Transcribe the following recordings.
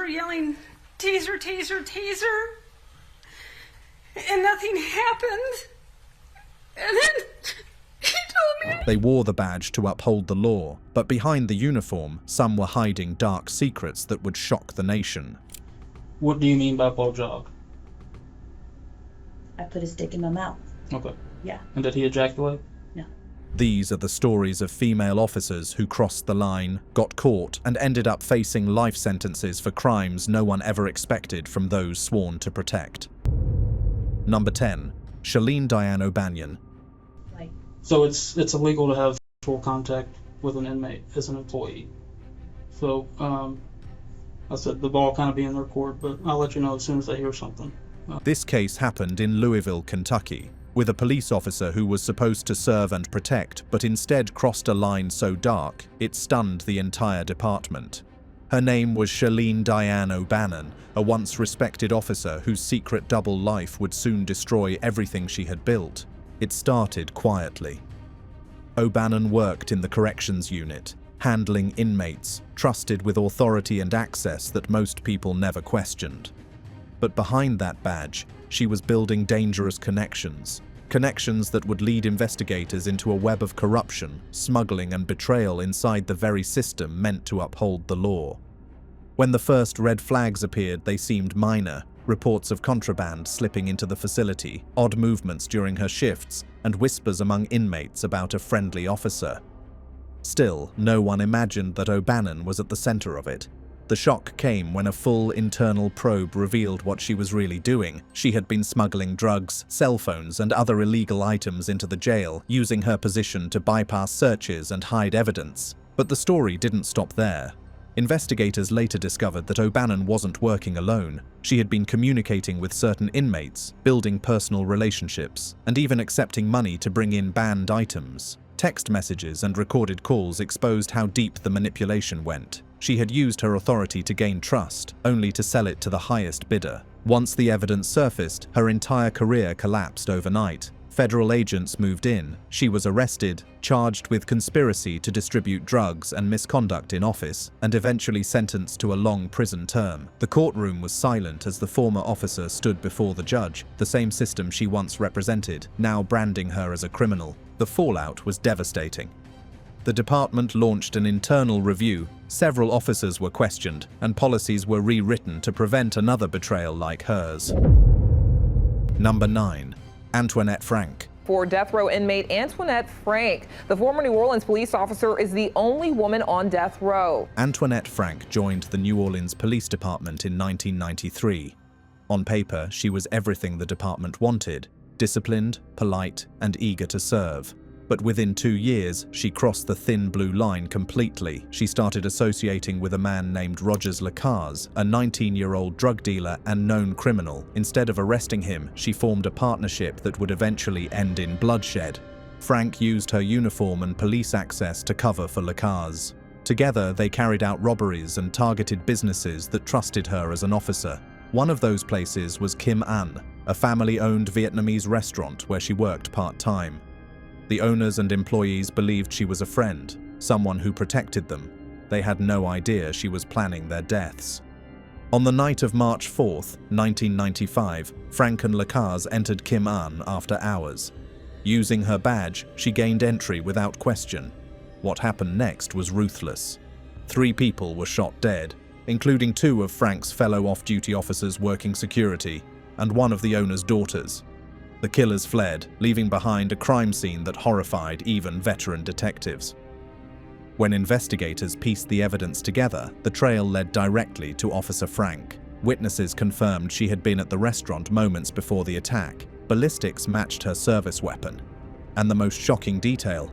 her yelling, "Taser, taser, taser," and nothing happened. And then he told me... They wore the badge to uphold the law, but behind the uniform, some were hiding dark secrets that would shock the nation. What do you mean by ball jog? I put his dick in my mouth. Okay. Yeah. And did he ejaculate? No. These are the stories of female officers who crossed the line, got caught, and ended up facing life sentences for crimes no one ever expected from those sworn to protect. Number 10. Shelene Diane Oannon. So it's illegal to have sexual contact with an inmate as an employee. So, I said the ball kind of be in their court, but I'll let you know as soon as I hear something. This case happened in Louisville, Kentucky, with a police officer who was supposed to serve and protect, but instead crossed a line so dark, it stunned the entire department. Her name was Shelene Diane Oannon, a once respected officer whose secret double life would soon destroy everything she had built. It started quietly. Oannon worked in the corrections unit, handling inmates, trusted with authority and access that most people never questioned. But behind that badge, she was building dangerous connections that would lead investigators into a web of corruption, smuggling, and betrayal inside the very system meant to uphold the law. When the first red flags appeared, they seemed minor: reports of contraband slipping into the facility, odd movements during her shifts, and whispers among inmates about a friendly officer. Still, no one imagined that Oannon was at the center of it. The shock came when a full internal probe revealed what she was really doing. She had been smuggling drugs, cell phones, and other illegal items into the jail, using her position to bypass searches and hide evidence. But the story didn't stop there. Investigators later discovered that Oannon wasn't working alone. She had been communicating with certain inmates, building personal relationships, and even accepting money to bring in banned items. Text messages and recorded calls exposed how deep the manipulation went. She had used her authority to gain trust, only to sell it to the highest bidder. Once the evidence surfaced, her entire career collapsed overnight. Federal agents moved in. She was arrested, charged with conspiracy to distribute drugs and misconduct in office, and eventually sentenced to a long prison term. The courtroom was silent as the former officer stood before the judge, the same system she once represented, now branding her as a criminal. The fallout was devastating. The department launched an internal review, several officers were questioned, and policies were rewritten to prevent another betrayal like hers. Number 9. Antwanet Frank. For death row inmate Antwanet Frank, the former New Orleans police officer is the only woman on death row. Antwanet Frank joined the New Orleans Police Department in 1993. On paper, she was everything the department wanted: disciplined, polite, and eager to serve. But within 2 years, she crossed the thin blue line completely. She started associating with a man named Rogers Lacaze, a 19-year-old drug dealer and known criminal. Instead of arresting him, she formed a partnership that would eventually end in bloodshed. Frank used her uniform and police access to cover for Lacaze. Together, they carried out robberies and targeted businesses that trusted her as an officer. One of those places was Kim An, a family-owned Vietnamese restaurant where she worked part-time. The owners and employees believed she was a friend, someone who protected them. They had no idea she was planning their deaths. On the night of March 4th, 1995, Frank and Lacaze entered Kim An after hours. Using her badge, she gained entry without question. What happened next was ruthless. 3 people were shot dead, including 2 of Frank's fellow off-duty officers working security, and one of the owner's daughters. The killers fled, leaving behind a crime scene that horrified even veteran detectives. When investigators pieced the evidence together, the trail led directly to Officer Frank. Witnesses confirmed she had been at the restaurant moments before the attack. Ballistics matched her service weapon. And the most shocking detail: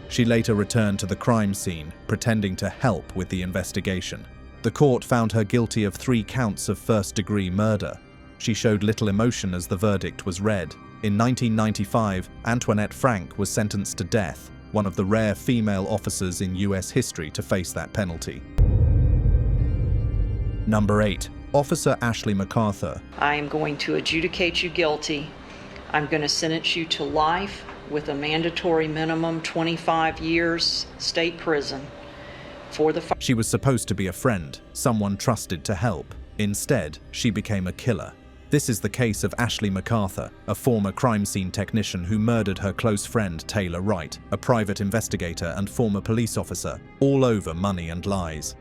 she later returned to the crime scene, pretending to help with the investigation. The court found her guilty of 3 counts of first-degree murder. She showed little emotion as the verdict was read. In 1995, Antwanet Frank was sentenced to death, one of the rare female officers in US history to face that penalty. Number 8. Officer Ashley MacArthur. I am going to adjudicate you guilty. I'm going to sentence you to life with a mandatory minimum 25 years state prison. for the She was supposed to be a friend, someone trusted to help. Instead, she became a killer. This is the case of Ashley MacArthur, a former crime scene technician who murdered her close friend Taylor Wright, a private investigator and former police officer, all over money and lies.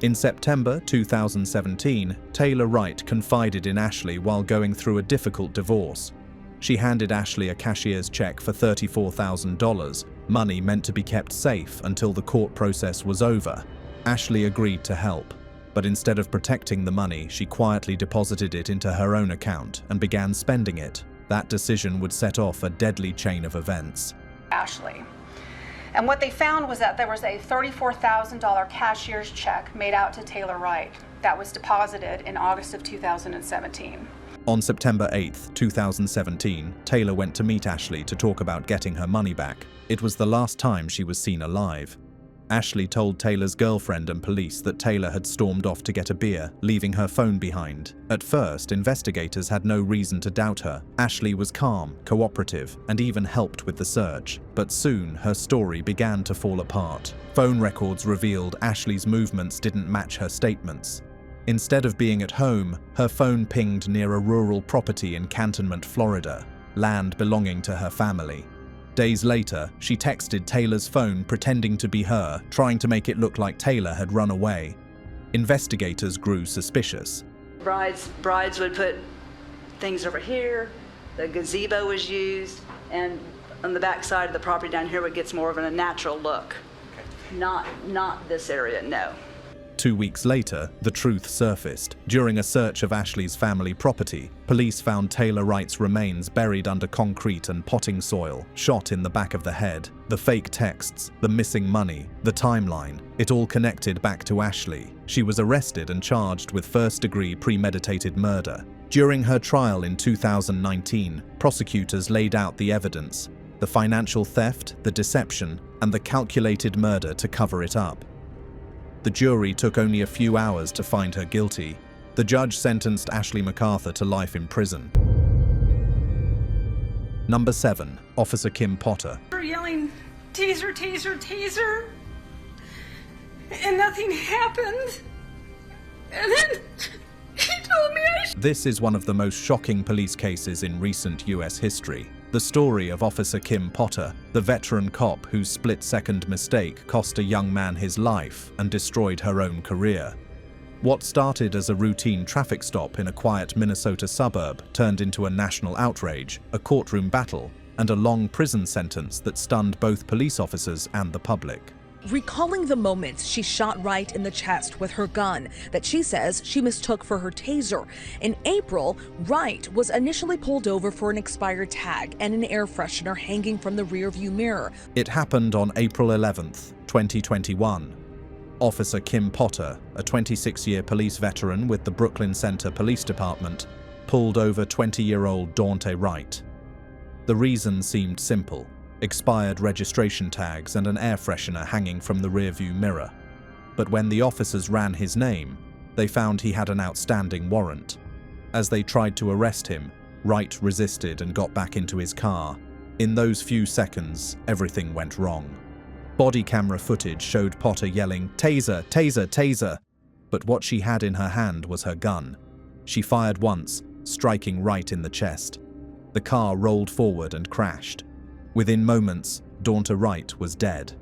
In September 2017, Taylor Wright confided in Ashley while going through a difficult divorce. She handed Ashley a cashier's check for $34,000, money meant to be kept safe until the court process was over. Ashley agreed to help, but instead of protecting the money, she quietly deposited it into her own account and began spending it. That decision would set off a deadly chain of events. Ashley. And what they found was that there was a $34,000 cashier's check made out to Taylor Wright that was deposited in August of 2017. On September 8, 2017, Taylor went to meet Ashley to talk about getting her money back. It was the last time she was seen alive. Ashley told Taylor's girlfriend and police that Taylor had stormed off to get a beer, leaving her phone behind. At first, investigators had no reason to doubt her. Ashley was calm, cooperative, and even helped with the search. But soon, her story began to fall apart. Phone records revealed Ashley's movements didn't match her statements. Instead of being at home, her phone pinged near a rural property in Cantonment, Florida, land belonging to her family. Days later, she texted Taylor's phone pretending to be her, trying to make it look like Taylor had run away. Investigators grew suspicious. Brides would put things over here, the gazebo was used, and on the back side of the property down here, it gets more of a natural look. Okay. Not this area, no. 2 weeks later, the truth surfaced. During a search of Ashley's family property, police found Taylor Wright's remains buried under concrete and potting soil, shot in the back of the head. The fake texts, the missing money, the timeline, it all connected back to Ashley. She was arrested and charged with first-degree premeditated murder. During her trial in 2019, prosecutors laid out the evidence: the financial theft, the deception, and the calculated murder to cover it up. The jury took only a few hours to find her guilty. The judge sentenced Ashley MacArthur to life in prison. Number 7. Officer Kim Potter. They were yelling, "Taser, taser, taser," and nothing happened. And then he told me I should. This is one of the most shocking police cases in recent US history. The story of Officer Kim Potter, the veteran cop whose split-second mistake cost a young man his life and destroyed her own career. What started as a routine traffic stop in a quiet Minnesota suburb turned into a national outrage, a courtroom battle, and a long prison sentence that stunned both police officers and the public. Recalling the moments she shot Wright in the chest with her gun that she says she mistook for her taser. In April, Wright was initially pulled over for an expired tag and an air freshener hanging from the rearview mirror. It happened on April 11th, 2021. Officer Kim Potter, a 26-year police veteran with the Brooklyn Center Police Department, pulled over 20-year-old Daunte Wright. The reason seemed simple: expired registration tags and an air freshener hanging from the rearview mirror. But when the officers ran his name, they found he had an outstanding warrant. As they tried to arrest him, Wright resisted and got back into his car. In those few seconds, everything went wrong. Body camera footage showed Potter yelling, "Taser, taser, taser!" But what she had in her hand was her gun. She fired once, striking Wright in the chest. The car rolled forward and crashed. Within moments, Daunte Wright was dead.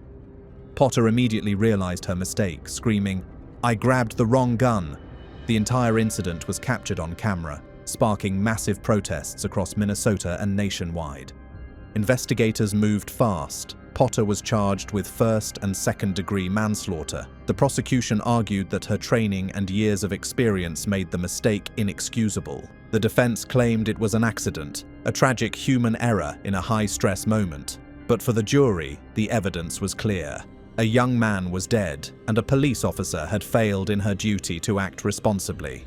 Potter immediately realized her mistake, screaming, "I grabbed the wrong gun!" The entire incident was captured on camera, sparking massive protests across Minnesota and nationwide. Investigators moved fast. Potter was charged with first- and second-degree manslaughter. The prosecution argued that her training and years of experience made the mistake inexcusable. The defense claimed it was an accident, a tragic human error in a high-stress moment. But for the jury, the evidence was clear. A young man was dead, and a police officer had failed in her duty to act responsibly.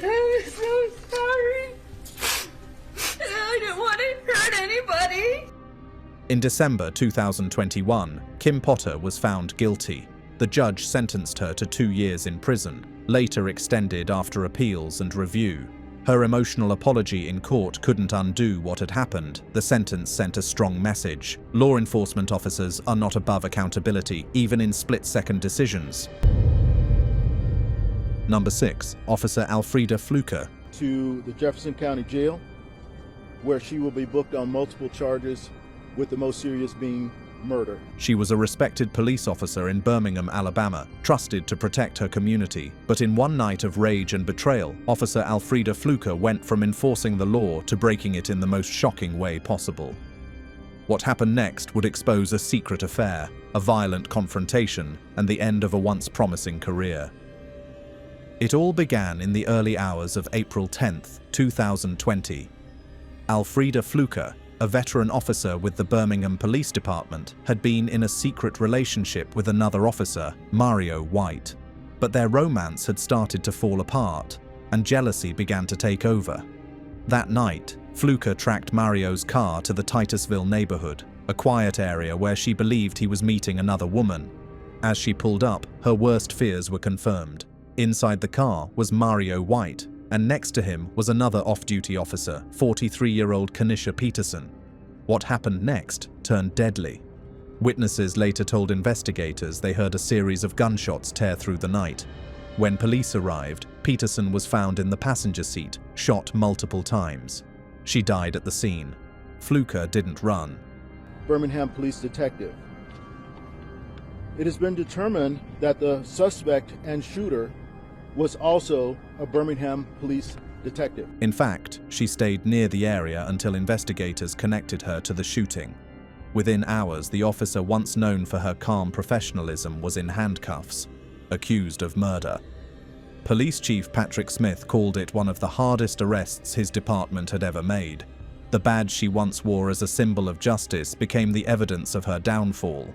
I'm so sorry. I didn't want to hurt anybody. In December 2021, Kim Potter was found guilty. The judge sentenced her to 2 years in prison, later extended after appeals and review. Her emotional apology in court couldn't undo what had happened. The sentence sent a strong message. Law enforcement officers are not above accountability, even in split-second decisions. Number 6. Officer Alfreda Fluca. To the Jefferson County Jail, where she will be booked on multiple charges, with the most serious being murder. She was a respected police officer in Birmingham, Alabama, trusted to protect her community. But in one night of rage and betrayal, Officer Alfreda Fluca went from enforcing the law to breaking it in the most shocking way possible. What happened next would expose a secret affair, a violent confrontation, and the end of a once promising career. It all began in the early hours of April 10, 2020. Alfreda Fluca, a veteran officer with the Birmingham Police Department, had been in a secret relationship with another officer, Mario White. But their romance had started to fall apart, and jealousy began to take over. That night, Fluca tracked Mario's car to the Titusville neighborhood, a quiet area where she believed he was meeting another woman. As she pulled up, her worst fears were confirmed. Inside the car was Mario White, and next to him was another off-duty officer, 43-year-old Kanisha Peterson. What happened next turned deadly. Witnesses later told investigators they heard a series of gunshots tear through the night. When police arrived, Peterson was found in the passenger seat, shot multiple times. She died at the scene. Fluca didn't run. Birmingham Police Detective. It has been determined that the suspect and shooter was also a Birmingham police detective. In fact, she stayed near the area until investigators connected her to the shooting. Within hours, the officer once known for her calm professionalism was in handcuffs, accused of murder. Police Chief Patrick Smith called it one of the hardest arrests his department had ever made. The badge she once wore as a symbol of justice became the evidence of her downfall.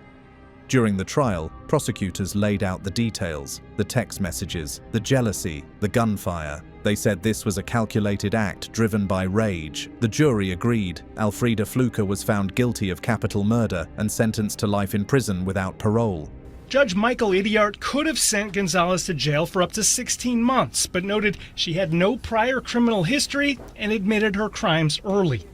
During the trial, prosecutors laid out the details, the text messages, the jealousy, the gunfire. They said this was a calculated act driven by rage. The jury agreed. Alfreda Fluca was found guilty of capital murder and sentenced to life in prison without parole. Judge Michael Idiart could have sent Gonzalez to jail for up to 16 months, but noted she had no prior criminal history and admitted her crimes early.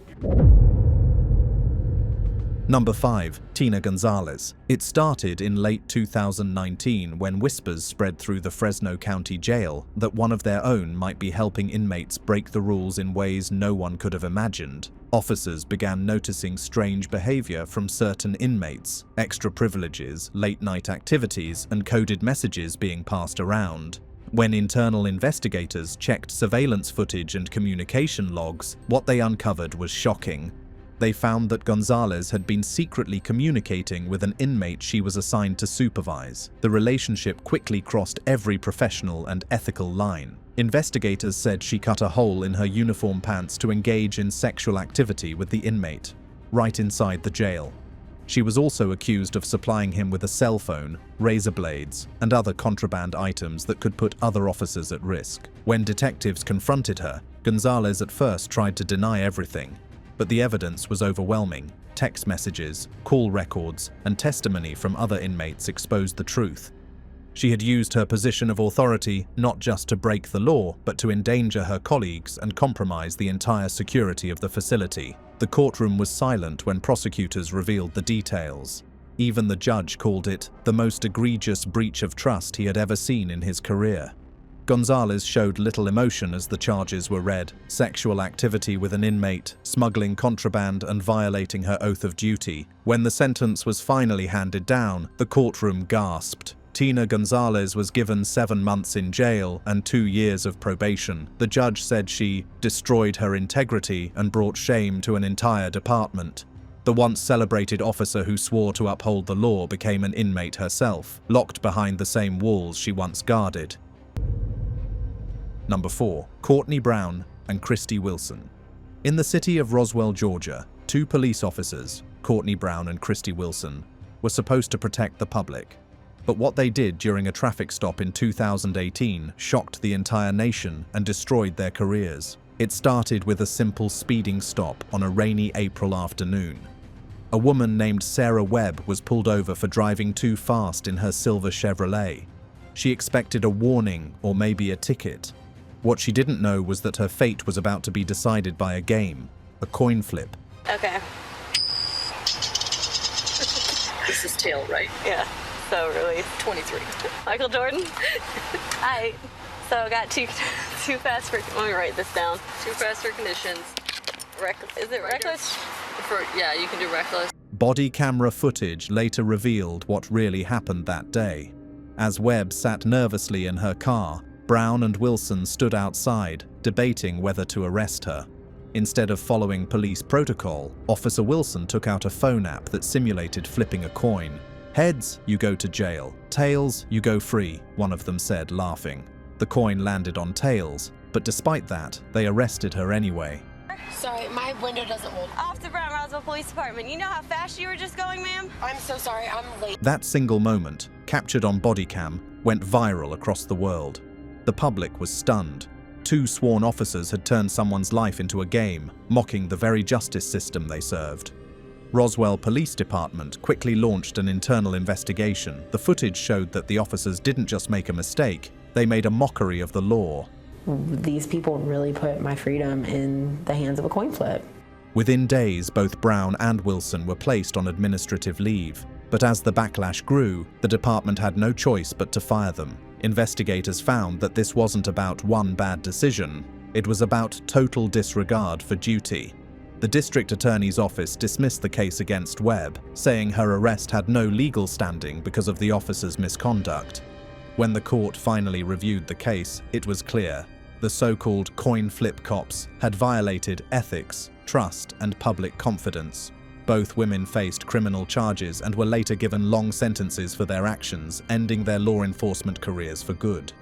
Number 5. Tina Gonzalez. It started in late 2019 when whispers spread through the Fresno County Jail that one of their own might be helping inmates break the rules in ways no one could have imagined. Officers began noticing strange behavior from certain inmates, extra privileges, late-night activities, and coded messages being passed around. When internal investigators checked surveillance footage and communication logs, what they uncovered was shocking. They found that Gonzalez had been secretly communicating with an inmate she was assigned to supervise. The relationship quickly crossed every professional and ethical line. Investigators said she cut a hole in her uniform pants to engage in sexual activity with the inmate, right inside the jail. She was also accused of supplying him with a cell phone, razor blades, and other contraband items that could put other officers at risk. When detectives confronted her, Gonzalez at first tried to deny everything. But the evidence was overwhelming. Text messages, call records, and testimony from other inmates exposed the truth. She had used her position of authority not just to break the law, but to endanger her colleagues and compromise the entire security of the facility. The courtroom was silent when prosecutors revealed the details. Even the judge called it the most egregious breach of trust he had ever seen in his career. Gonzalez showed little emotion as the charges were read: sexual activity with an inmate, smuggling contraband, and violating her oath of duty. When the sentence was finally handed down, the courtroom gasped. Tina Gonzalez was given 7 months in jail and 2 years of probation. The judge said she destroyed her integrity and brought shame to an entire department. The once celebrated officer who swore to uphold the law became an inmate herself, locked behind the same walls she once guarded. Number 4. Courtney Brown and Christy Wilson. In the city of Roswell, Georgia, 2 police officers, Courtney Brown and Christy Wilson, were supposed to protect the public. But what they did during a traffic stop in 2018 shocked the entire nation and destroyed their careers. It started with a simple speeding stop on a rainy April afternoon. A woman named Sarah Webb was pulled over for driving too fast in her silver Chevrolet. She expected a warning or maybe a ticket. What she didn't know was that her fate was about to be decided by a game, a coin flip. Okay. This is tail, right? Yeah. So really, 23. Michael Jordan. Hi. So I got too fast for. Let me write this down. Too fast for conditions. Is it reckless? Yeah, you can do reckless. Body camera footage later revealed what really happened that day. As Webb sat nervously in her car, Brown and Wilson stood outside, debating whether to arrest her. Instead of following police protocol, Officer Wilson took out a phone app that simulated flipping a coin. "Heads, you go to jail. Tails, you go free," one of them said, laughing. The coin landed on tails, but despite that, they arrested her anyway. Sorry, my window doesn't hold. Off to Brown Roswell Police Department. You know how fast you were just going, ma'am? I'm so sorry, I'm late. That single moment, captured on body cam, went viral across the world. The public was stunned. 2 sworn officers had turned someone's life into a game, mocking the very justice system they served. Roswell Police Department quickly launched an internal investigation. The footage showed that the officers didn't just make a mistake, they made a mockery of the law. These people really put my freedom in the hands of a coin flip. Within days, both Brown and Wilson were placed on administrative leave. But as the backlash grew, the department had no choice but to fire them. Investigators found that this wasn't about one bad decision, it was about total disregard for duty. The district attorney's office dismissed the case against Webb, saying her arrest had no legal standing because of the officer's misconduct. When the court finally reviewed the case, it was clear. The so-called coin flip cops had violated ethics, trust, and public confidence. Both women faced criminal charges and were later given long sentences for their actions, ending their law enforcement careers for good.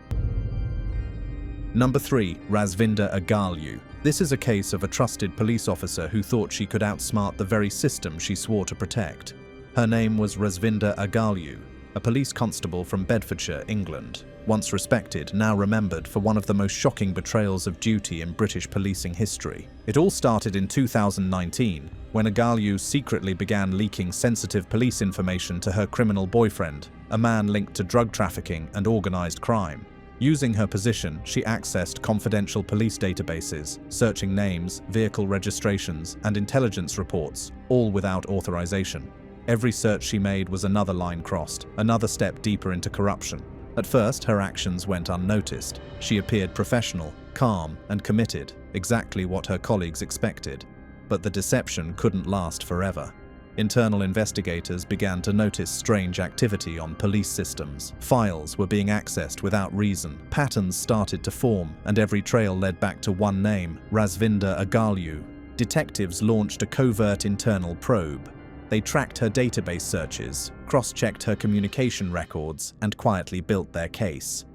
Number 3. Razinda Agalu. This is a case of a trusted police officer who thought she could outsmart the very system she swore to protect. Her name was Razinda Agalu, a police constable from Bedfordshire, England. Once respected, now remembered for one of the most shocking betrayals of duty in British policing history. It all started in 2019, when Agalu secretly began leaking sensitive police information to her criminal boyfriend, a man linked to drug trafficking and organised crime. Using her position, she accessed confidential police databases, searching names, vehicle registrations, and intelligence reports, all without authorization. Every search she made was another line crossed, another step deeper into corruption. At first, her actions went unnoticed. She appeared professional, calm, and committed, exactly what her colleagues expected. But the deception couldn't last forever. Internal investigators began to notice strange activity on police systems. Files were being accessed without reason. Patterns started to form, and every trail led back to one name, Razinda Agalu. Detectives launched a covert internal probe. They tracked her database searches, cross-checked her communication records, and quietly built their case.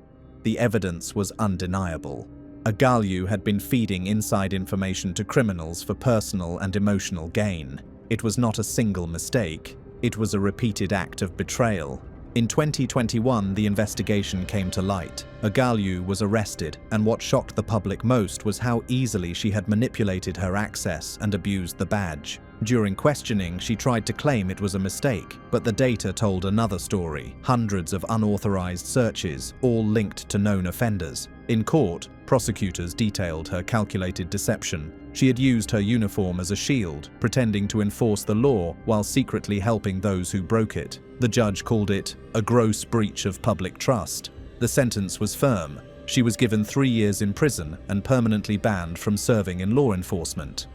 The evidence was undeniable. Agalu had been feeding inside information to criminals for personal and emotional gain. It was not a single mistake, it was a repeated act of betrayal. In 2021, the investigation came to light. Agalu was arrested, and what shocked the public most was how easily she had manipulated her access and abused the badge. During questioning, she tried to claim it was a mistake, but the data told another story. Hundreds of unauthorized searches, all linked to known offenders. In court, prosecutors detailed her calculated deception. She had used her uniform as a shield, pretending to enforce the law while secretly helping those who broke it. The judge called it a gross breach of public trust. The sentence was firm. She was given 3 years in prison and permanently banned from serving in law enforcement.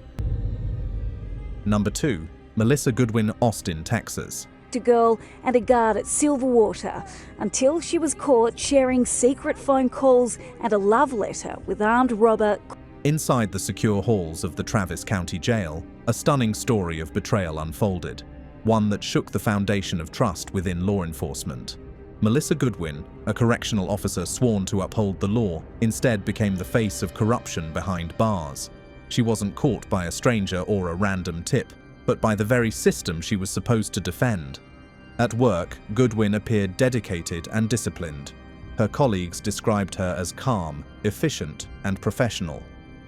Number 2. Melissa Goodwin, Austin, Texas. A girl and a guard at Silverwater until she was caught sharing secret phone calls and a love letter with armed robber. Inside the secure halls of the Travis County Jail, a stunning story of betrayal unfolded, one that shook the foundation of trust within law enforcement. Melissa Goodwin, a correctional officer sworn to uphold the law, instead became the face of corruption behind bars. She wasn't caught by a stranger or a random tip, but by the very system she was supposed to defend. At work, Goodwin appeared dedicated and disciplined. Her colleagues described her as calm, efficient, and professional.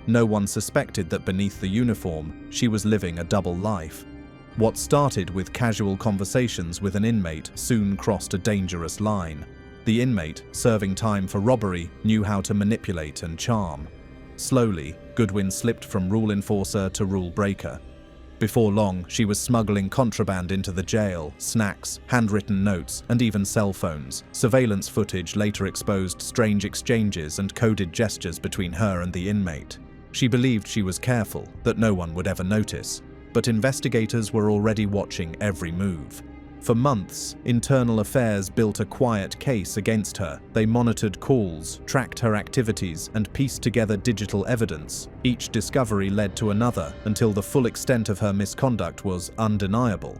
No one suspected that beneath the uniform, she was living a double life. What started with casual conversations with an inmate soon crossed a dangerous line. The inmate, serving time for robbery, knew how to manipulate and charm. Slowly, Goodwin slipped from rule enforcer to rule breaker. Before long, she was smuggling contraband into the jail, snacks, handwritten notes, and even cell phones. Surveillance footage later exposed strange exchanges and coded gestures between her and the inmate. She believed she was careful, that no one would ever notice, but investigators were already watching every move. For months, Internal Affairs built a quiet case against her. They monitored calls, tracked her activities, and pieced together digital evidence. Each discovery led to another, until the full extent of her misconduct was undeniable.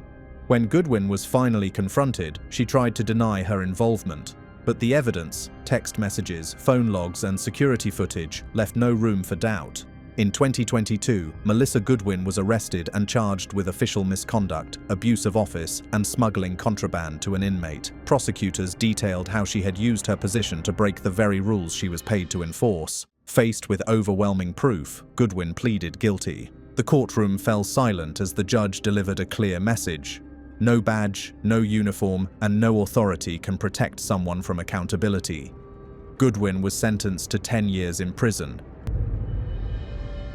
When Goodwin was finally confronted, she tried to deny her involvement. But the evidence, text messages, phone logs, and security footage left no room for doubt. In 2022, Melissa Goodwin was arrested and charged with official misconduct, abuse of office, and smuggling contraband to an inmate. Prosecutors detailed how she had used her position to break the very rules she was paid to enforce. Faced with overwhelming proof, Goodwin pleaded guilty. The courtroom fell silent as the judge delivered a clear message. No badge, no uniform, and no authority can protect someone from accountability. Goodwin was sentenced to 10 years in prison.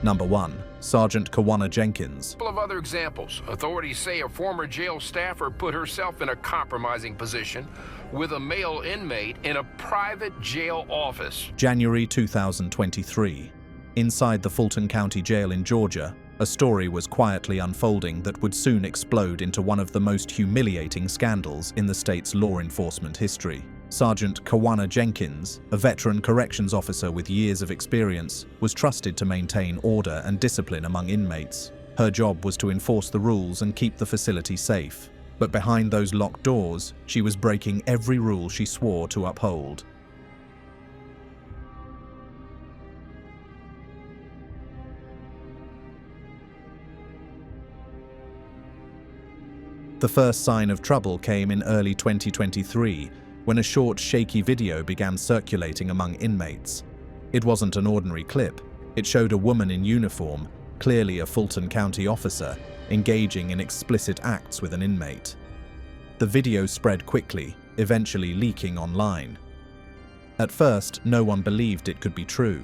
Number 1. Sergeant Kowana Jenkins. A couple of other examples. Authorities say a former jail staffer put herself in a compromising position with a male inmate in a private jail office. January 2023. Inside the Fulton County Jail in Georgia, a story was quietly unfolding that would soon explode into one of the most humiliating scandals in the state's law enforcement history. Sergeant Kowana Jenkins, a veteran corrections officer with years of experience, was trusted to maintain order and discipline among inmates. Her job was to enforce the rules and keep the facility safe. But behind those locked doors, she was breaking every rule she swore to uphold. The first sign of trouble came in early 2023, when a short, shaky video began circulating among inmates. It wasn't an ordinary clip. It showed a woman in uniform, clearly a Fulton County officer, engaging in explicit acts with an inmate. The video spread quickly, eventually leaking online. At first, no one believed it could be true,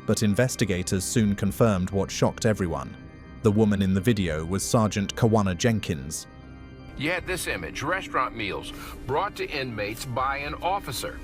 but investigators soon confirmed what shocked everyone. The woman in the video was Sergeant Kowana Jenkins. You had this image, restaurant meals brought to inmates by an officer.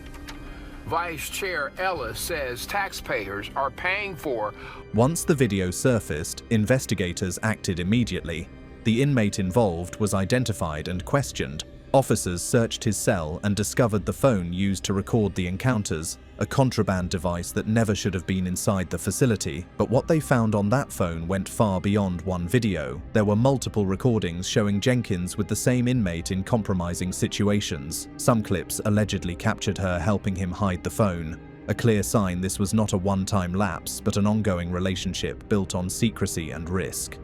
Vice Chair Ellis says taxpayers are paying for. Once the video surfaced, investigators acted immediately. The inmate involved was identified and questioned. Officers searched his cell and discovered the phone used to record the encounters, a contraband device that never should have been inside the facility. But what they found on that phone went far beyond one video. There were multiple recordings showing Jenkins with the same inmate in compromising situations. Some clips allegedly captured her helping him hide the phone. A clear sign this was not a one-time lapse, but an ongoing relationship built on secrecy and risk.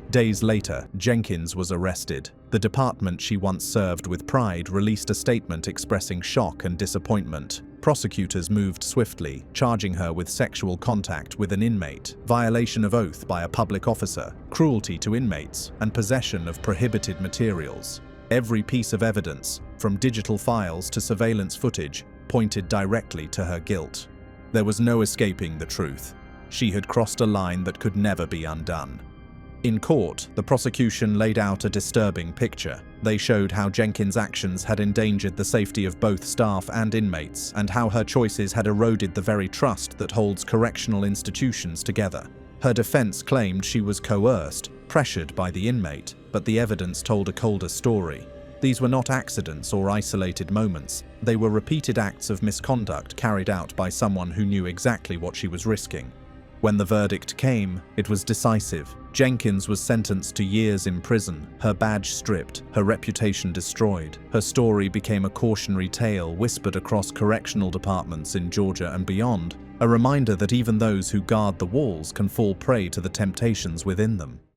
Days later, Jenkins was arrested. The department she once served with pride released a statement expressing shock and disappointment. Prosecutors moved swiftly, charging her with sexual contact with an inmate, violation of oath by a public officer, cruelty to inmates, and possession of prohibited materials. Every piece of evidence, from digital files to surveillance footage, pointed directly to her guilt. There was no escaping the truth. She had crossed a line that could never be undone. In court, the prosecution laid out a disturbing picture. They showed how Jenkins' actions had endangered the safety of both staff and inmates, and how her choices had eroded the very trust that holds correctional institutions together. Her defense claimed she was coerced, pressured by the inmate, but the evidence told a colder story. These were not accidents or isolated moments. They were repeated acts of misconduct carried out by someone who knew exactly what she was risking. When the verdict came, it was decisive. Jenkins was sentenced to years in prison, her badge stripped, her reputation destroyed. Her story became a cautionary tale whispered across correctional departments in Georgia and beyond, a reminder that even those who guard the walls can fall prey to the temptations within them.